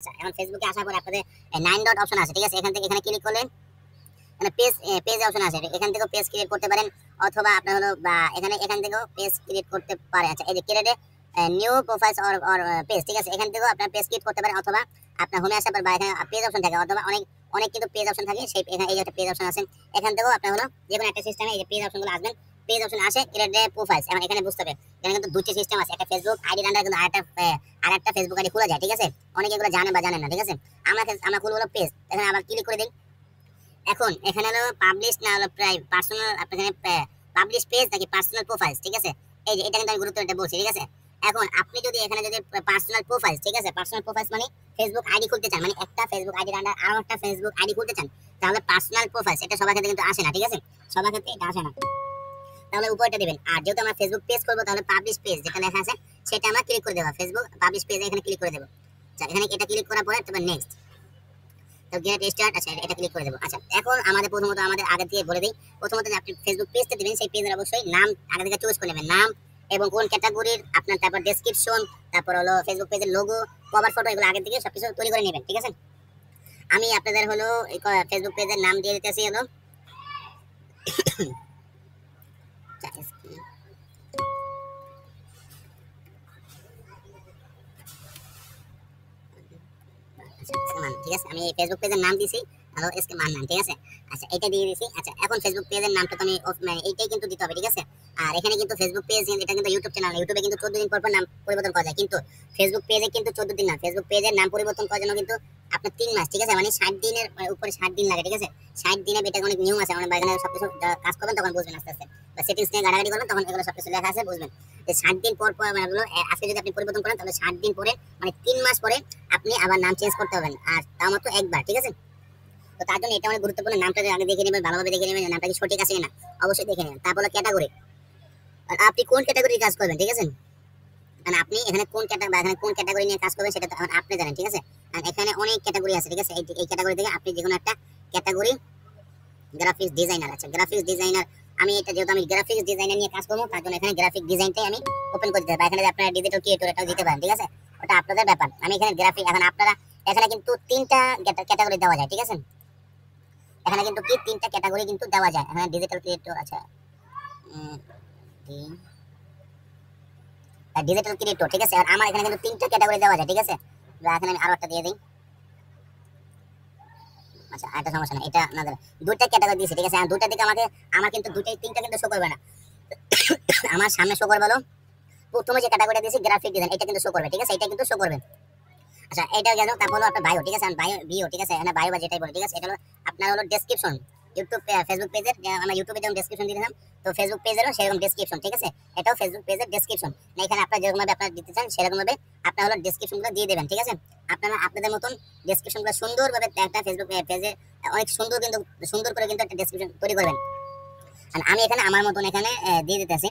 আচ্ছা, এখন ফেসবুকে আসার পরে আপনাদের 9 ডট অপশন আছে, ঠিক আছে? এখান থেকে এখানে ক্লিক করলে মানে পেজ অপশন আছে, এখান থেকেও পেজ ক্রিয়েট করতে পারেন, অথবা আপনার হলো বা এখান থেকেও পেজ ক্রিয়েট করতে পারেন। আচ্ছা, এই যে create new profiles or page, ঠিক আছে? এখান থেকেও আপনার পেজ ক্রিয়েট করতে পারেন, অথবা আপনার হোমে আসার পর বা এখানে পেজ অপশন থাকে, অথবা অনেক অনেক কিন্তু পেজ অপশন থাকে, সেই এখানে এই যে একটা পেজ অপশন আছে, এখান থেকেও আপনার হলো যে কোনো একটা সিস্টেমে এই যে পেজ অপশনগুলো আসবেন, পেজ অপশন আসে ক্রিয়েট প্রোফাইলস। এখন এখানে বুঝতে হবে এখানে কিন্তু দুটো সিস্টেম আছে, একটা ফেসবুক আইডি আন্ডার কিন্তু আরেকটা ফেসবুক আইডি খোলা যায়, ঠিক আছে? অনেকে এগুলো জানে বা জানেন না, ঠিক আছে? আমরা খুলবো হলো পেজ, এখানে আবার ক্লিক করে দিই। এখন এখানে হলো পাবলিশ না হলো পার্সোনাল, আপনি এখানে পাবলিশ পেজ নাকি পার্সোনাল প্রোফাইলস, ঠিক আছে? এই যে এটা কিন্তু আমি গুরুত্ব এটা বলছি, ঠিক আছে? এখন আপনি যদি এখানে যদি পার্সোনাল প্রোফাইলস, ঠিক আছে? পার্সোনাল প্রোফাইলস মানে ফেসবুক আইডি খুলতে চান, মানে একটা ফেসবুক আইডির আন্ডার আরো একটা ফেসবুক আইডি খুলতে চান, তাহলে পার্সোনাল প্রোফাইলস এটা সবার ক্ষেত্রে কিন্তু আসে না, ঠিক আছে? সবার ক্ষেত্রে এটা আসে না, তাহলে উপরটা দিবেন। আর যেহেতু আমরা ফেসবুক পেজ করবো, তাহলে পাবলিশ পেজ যেটা লেখা আছে সেটা আমরা ক্লিক করে দেবো, ফেসবুক পাবলিশ পেজে এখানে ক্লিক করে দেবো। আচ্ছা, এখানে এটা ক্লিক করার পরে তারপর নেক্সট, তো গেট স্টার্ট। আচ্ছা, এটা ক্লিক করে দেবো। আচ্ছা, এখন আমাদের প্রথমত আমাদের আগে থেকে বলে দিই, প্রথমত যে আপনি ফেসবুক পেজটা দিবেন, সেই পেজের অবশ্যই নাম আগে থেকে চুজ করে নেবেন, নাম এবং কোন ক্যাটাগরির আপনার, তারপর ডেসক্রিপশন, তারপর হলো ফেসবুক পেজের লোগো, কভার ফটো, এগুলো আগে থেকে সবকিছু তৈরি করে নেবেন, ঠিক আছে? আমি আপনাদের হলো ফেসবুক পেজের নাম দিয়ে দিতেছি হলো ঠিক আছে, আমি ফেসবুক পেজের নাম দিছি হ্যালো এসকে মান্নান, ঠিক আছে? আচ্ছা, এটা দিয়ে দিছি। আচ্ছা, এখন ফেসবুক পেজের নামটা তো আমি মানে এইটাই কিন্তু দিতে হবে, ঠিক আছে? আর এখানে কিন্তু ফেসবুক পেজ, এটা কিন্তু ইউটিউব চ্যানেল, ইউটিউবে কিন্তু 14 দিন পর পর নাম পরিবর্তন করা যায়, কিন্তু ফেসবুক পেজে কিন্তু 14 দিন না, ফেসবুক পেজের নাম পরিবর্তন করার জন্য কিন্তু আপনার 3 মাস, ঠিক আছে? মানে 60 দিনের উপরে 60 দিন লাগে, ঠিক আছে? 60 দিনে এটা অনেক নিয়ম আছে, মানে বাইরে সবকিছু কাজ করবেন তখন বুঝবেন আস্তে আস্তে, বা সেটিংস নিয়ে গাড়াগাড়ি করবেন তখন এগুলো সবকিছু লেখা আছে, বুঝবেন যে 60 দিন পর পর মানে এগুলো আজকে যদি আপনি পরিবর্তন করেন, তাহলে 60 দিন পরে মানে 3 মাস পরে আপনি আবার নাম চেঞ্জ করতে হবেন, আর তাও মাত্র একবার, ঠিক আছে? তো তার জন্য এটা অনেক গুরুত্বপূর্ণ, নামটা আগে দেখে নেবেন, ভালোভাবে দেখে নেবেন নামটা কি সঠিক আছে কিনা, অবশ্যই দেখে নেবেন। তারপর ক্যাটাগরি, আর আপনি কোন ক্যাটাগরির কাজ করবেন, ঠিক আছে? মানে আপনি এখানে কোন ক্যাটাগরি নিয়ে কাজ করবেন সেটা তো আপনি জানেন, ঠিক আছে? আর এখানে অনেক ক্যাটাগরি আছে, ঠিক আছে? এই ক্যাটাগরি থেকে আপনি যে কোনো একটা ক্যাটাগরি, গ্রাফিক্স ডিজাইনার। আচ্ছা, গ্রাফিক্স ডিজাইনার, আমি এটা যেহেতু আমি গ্রাফিক্স ডিজাইনার নিয়ে কাজ করবো, তার জন্য এখানে গ্রাফিক ডিজাইনটাই আমি ওপেন করে দিতে পারি, এখানে আপনারা ডিজিটাল ক্রিয়েটর এটাও দিতে পারেন, ঠিক আছে? ওটা আপনাদের ব্যাপার। আমি এখানে গ্রাফিক, এখন আপনারা এখানে কিন্তু 3টা ক্যাটাগরি দেওয়া যায়, ঠিক আছে? এখানে কিন্তু কি 3টা ক্যাটাগরি কিন্তু দেওয়া যায়, এখানে ডিজিটাল ক্রিয়েটর, আচ্ছা ডিজিটাল ক্রিয়েটর, ঠিক আছে? আর আমার এখানে কিন্তু 3টা ক্যাটাগরি দেওয়া যায়, ঠিক আছে? এখানে আমি আরো একটা দিয়ে দিই। আচ্ছা, একটা সমস্যা না, এটা আপনাদের 2টা ক্যাটাগরি দিয়েছি, ঠিক আছে? আর 2টা দিকে আমার কিন্তু 3টা কিন্তু শো করবে না, আমার সামনে শো করবে হলো প্রথমে যে ক্যাটাগরিটা দিয়েছি গ্রাফিক ডিজাইন, এটা কিন্তু শো করবে, ঠিক আছে? এটা কিন্তু শো করবে। আচ্ছা, এটা গেল। তারপর হলো আপনার বায়ো, ঠিক আছে? বায়ো, ঠিক আছে? এখানে বায়ো বা যেটাই বলে, ঠিক আছে? এটা হলো আপনার হলো ডেসক্রিপশন, ইউটিউব ফেসবুক পেজের, আমরা ইউটিউবে যেমন ডেসক্রিপশন দিয়েছিলাম, তো ফেসবুক পেজেরও সেরকম ডেসক্রিপশন, ঠিক আছে? এটাও ফেসবুক পেজের ডেসক্রিপশন, এখানে আপনারা যেরকম ভাবে আপনারা দিতে চান সেরকম ভাবে আপনারা হলো ডেসক্রিপশনগুলো দিয়ে দেবেন, ঠিক আছে? আপনারা আপনাদের মতন ডেসক্রিপশনগুলো সুন্দরভাবে একটা ফেসবুক পেজে অনেক সুন্দর করে কিন্তু একটা ডেসক্রিপশন তৈরি করবেন। আর আমি এখানে আমার মতন এখানে দিয়ে দিতেছি।